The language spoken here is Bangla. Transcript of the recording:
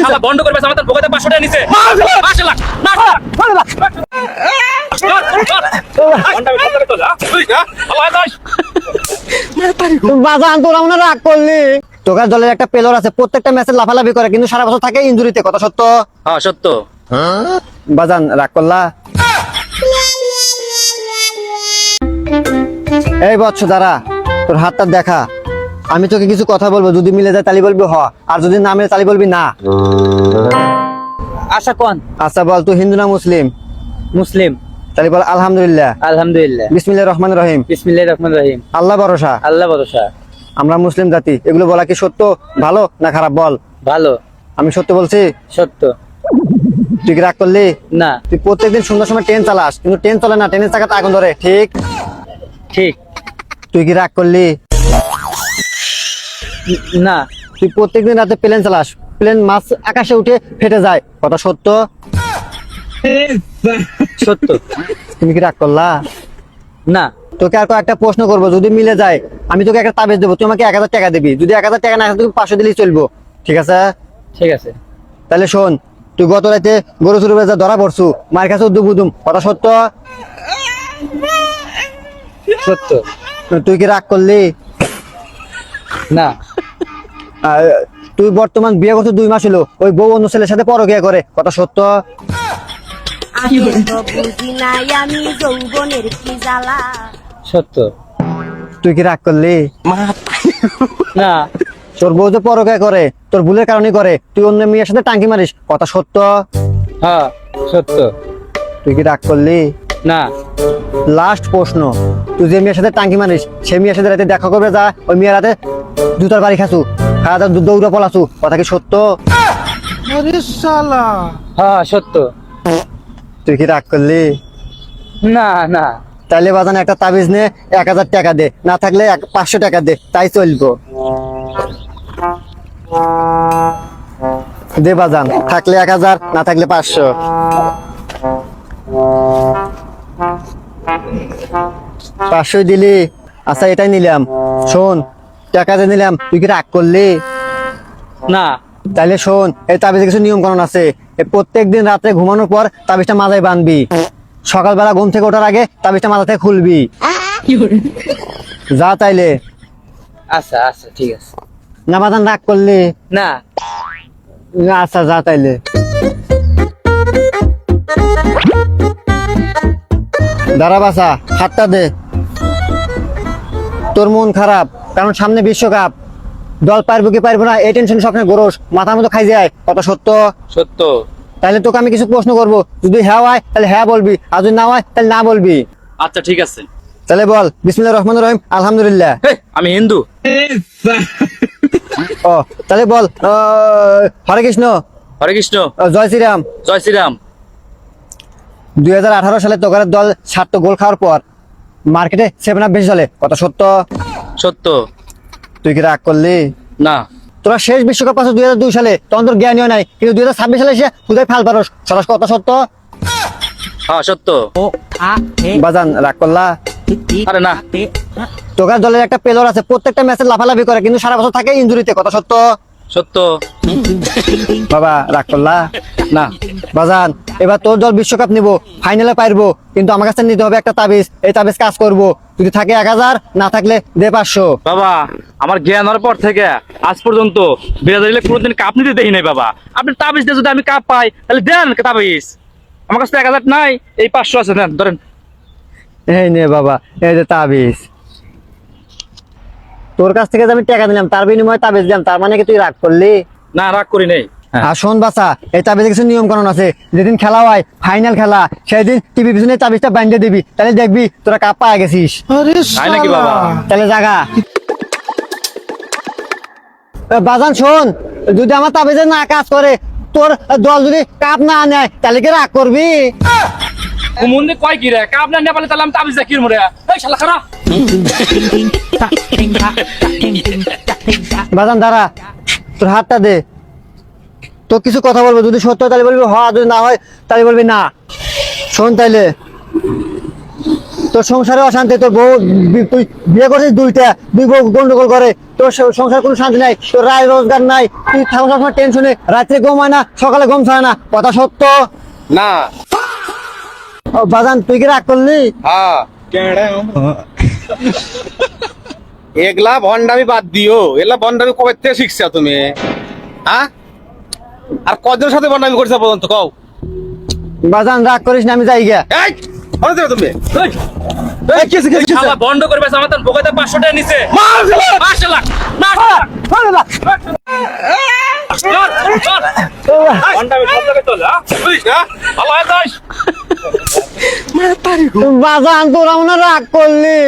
শালা বন্ধ করবে আমাদের ভোগাতে 500 টাকা নিছে 5 লাখ না বাজান তোরা মনে রাগ করলি তোকার দলের একটা প্লেয়ার আছে প্রত্যেকটা ম্যাচে লাফালাফি করে কিন্তু সারা বছর থাকে ইনজুরিতে কথা সত্য হ্যাঁ সত্য বাজান রাগ করলা এই বৎস দাঁড়া তোর হাতটা দেখা আমি তোকে কিছু কথা বলবো যদি মিলে যায় তালি বলবি হ আর যদি না মিলে তালি বলবি না আশা কোন আচ্ছা বল তুই হিন্দু না মুসলিম মুসলিম তালি বল আলহামদুলিল্লাহ আলহামদুলিল্লাহ বিসমিল্লাহির রহমানির রহিম বিসমিল্লাহির রহমানির রহিম আল্লাহ ভরসা আল্লাহ ভরসা আমরা মুসলিম জাতি এগুলো বলা কি সত্য ভালো না খারাপ বল ভালো আমি সত্য বলছি সত্য তুই কি রাগ করলি না তুই প্রত্যেকদিন সন্ধ্যার সময় ট্রেন চালাস কিন্তু ট্রেন চলে না ট্রেনের চাকাতে আগুন ধরে ঠিক ঠিক তুই কি রাগ করলি না তুই প্রত্যেকদিন রাতে প্লেন চালাস প্লেন মাছ আকাশে উঠে ফেটে যায় কথা সত্য সত্য তুমি কি রাগ করলা না তোকে আর একটা প্রশ্ন করবো যদি মিলে যায় আমি তোকে একটা তাবিজ দেবো তুই আমাকে 1000 টাকা দিবি যদি 1000 টাকা না হয় তুই 500 দিলেই চলবো ঠিক আছে ঠিক আছে তাহলে শোন তুই গত রাতে গরু চুরি বেজা ধরা পড়ছু মার কাছে উদ্দুম কথা সত্য সত্য তুই কি রাগ করলি না তুই বর্তমান বিয়ে করছিস 2 মাস হলো ওই বউ অন্য ছেলের সাথে পরকিয়া করে কথা সত্য আগে তো বুঝি নাই আমি যৌবনের কি জ্বালা সত্য তুই কি রাগ করলি না তোর বউ যে পরকিয়া করে তোর ভুলের কারণে করে তুই অন্য মেয়ের সাথে টাঙ্কি মারিস কথা সত্য হ্যাঁ সত্য তুই কি রাগ করলি না লাস্ট প্রশ্ন তুই যে মেয়ের সাথে টাঙ্কি মারিস সেই মেয়ের সাথে রাতে দেখা করবে যা ওই মেয়ের রাতে জুতার বাড়ি খাসু খাওয়া দাওয়া দৌড়া পলাসু কথা কি সত্য হ্যাঁ সত্য তুই কি রাগ করলি না না তাইলে বাজান একটা তাবিজ নে 1000 টাকা দে না থাকলে 500 টাকা দে তাই চলবো দে বাজান থাকলে 1000 না থাকলে 500 500 দিলি আচ্ছা এটাই নিলাম শোন টাকা দিয়ে নিলাম তুই কি রাগ করলি না তাইলে শোন এই তাবিজে কিছু নিয়ম কানুন আছে প্রত্যেকদিন রাতে ঘুমানোর পর তাবিজটা মাথায় বাঁধবি সকালবেলা ঘুম থেকে ওঠার আগে তাবিজটা মাথা থেকে খুলবি যা তাইলে আচ্ছা আচ্ছা ঠিক আছে না বাজান রাগ করলি না আচ্ছা যা তাইলে দাঁড়া বাসা হাতটা দে তোর মন খারাপ কারণ সামনে বিশ্বকাপ দল পারবো কি পারবো না এই টেনশন স্বপ্নে গোরস মাথার মতো খাই যায় কত সত্য সত্য তাহলে তোকে আমি কিছু প্রশ্ন করবো যদি হ্যাঁ হয় তাহলে হ্যাঁ বলবি আর যদি না হয় তাহলে না বলবি আচ্ছা ঠিক আছে তাহলে বল বিসমিল্লাহির রহমানির রহিম আলহামদুলিল্লাহ আমি হিন্দু ও তাহলে বল হরে কৃষ্ণ হরে কৃষ্ণ জয় শ্রীরাম জয় শ্রীরাম 2018 সালে তোকার দল 7টা গোল খাওয়ার পর মার্কেটে 7 আপ বেশি চলে কত সত্য সত্য তুই কি রাগ করলি না তোরা শেষ বিশ্বকাপ আছে 2002 সালে তখন তোর জ্ঞানীয় নাই কিন্তু 2026 সালে এসে খুদাই ফাল পারস সরাস কত সত্য হ্যাঁ সত্য বাজান রাগ করলা আরে না তোকার দলের একটা প্লেয়ার আছে প্রত্যেকটা ম্যাচে লাফালাফি করে কিন্তু সারা বছর থাকে ইনজুরিতে কত সত্য সত্য বাবা রাগ করলা না বাজান এবার তোর দল বিশ্বকাপ নিব ফাইনালে পারবো কিন্তু আমার কাছে নিতে হবে একটা তাবিজ এই তাবিজ কাজ করব যদি থাকে 1000 না থাকলে দে 500 বাবা আমার জ্ঞান হওয়ার পর থেকে আজ পর্যন্ত বিরাদারিলে কোনোদিন কাপ নিতে দেখি নাই বাবা আপনি তাবিজ দিয়ে যদি আমি কাপ পাই তাহলে দেন তাবিজ আমার কাছে 1000 নাই এই 500 আছে দেন ধরেন এই নে বাবা এই যে তাবিজ তোর কাছ থেকে যে আমি টাকা নিলাম তার বিনিময়ে তাবিজ দিলাম তার মানে কি তুই রাগ করলি না রাগ করি নাই আর শোন বাসা এই তাবিজে কিছু নিয়ম কানুন আছে যেদিন খেলা হয় ফাইনাল খেলা সেই দিন টিভি পিছনে তাবিজটা বাঁধিয়ে দিবি তাহলে দেখবি তোরা কাপ পায়ে গেছিস তাই নাকি বাবা তাহলে জাগা বাজান শোন যদি আমার তাবিজে না কাজ করে তোর দল যদি কাপ না নেয় তাহলে কি রাগ করবি কুমুন্দি কয় কি রে কাপ না নেপালে তাহলে আমি তাবিজ দেখি মরে এই শালা খারাপ বাজান দাঁড়া তোর হাতটা দে তো কিছু কথা বলবো যদি সত্য তাহলে বলবি হয় যদি না হয় তাহলে বলবি না শোন তাইলে তোর সংসারে অশান্তি তোর বউ তুই বিয়ে করছিস 2টা 2 বউ গন্ডগোল করে তোর সংসার কোনো শান্তি নাই, তোর রায় রোজগার নাই, তুই থাকো সবসময় টেনশনে, রাত্রে ঘুম হয় না, সকালে ঘুম ছাড়ে না, কথা সত্য? না। ও বাজান তুই কি রাগ করলি? হ্যাঁ, এগুলা ভন্ডামি বাদ দিও, এগুলা ভন্ডামি কবে থেকে শিখছো তুমি? হ্যাঁ, আর কজনের সাথে ভন্ডামি করছো পর্যন্ত কও? বাজান রাগ করিস না, আমি যাই গিয়া। এই, কোথায় যাবে তুমি? এই, এই, কিসে, কিসে, কিসে? শালা বন্ধ করে বেশ আমার তার বোকাতে 500 টাকা নিছে। মার দিলে! 5 লাখ বুঝিস না? আল্লাহ হাফেজ। বাজান তোরা মনে হয় রাগ করলি।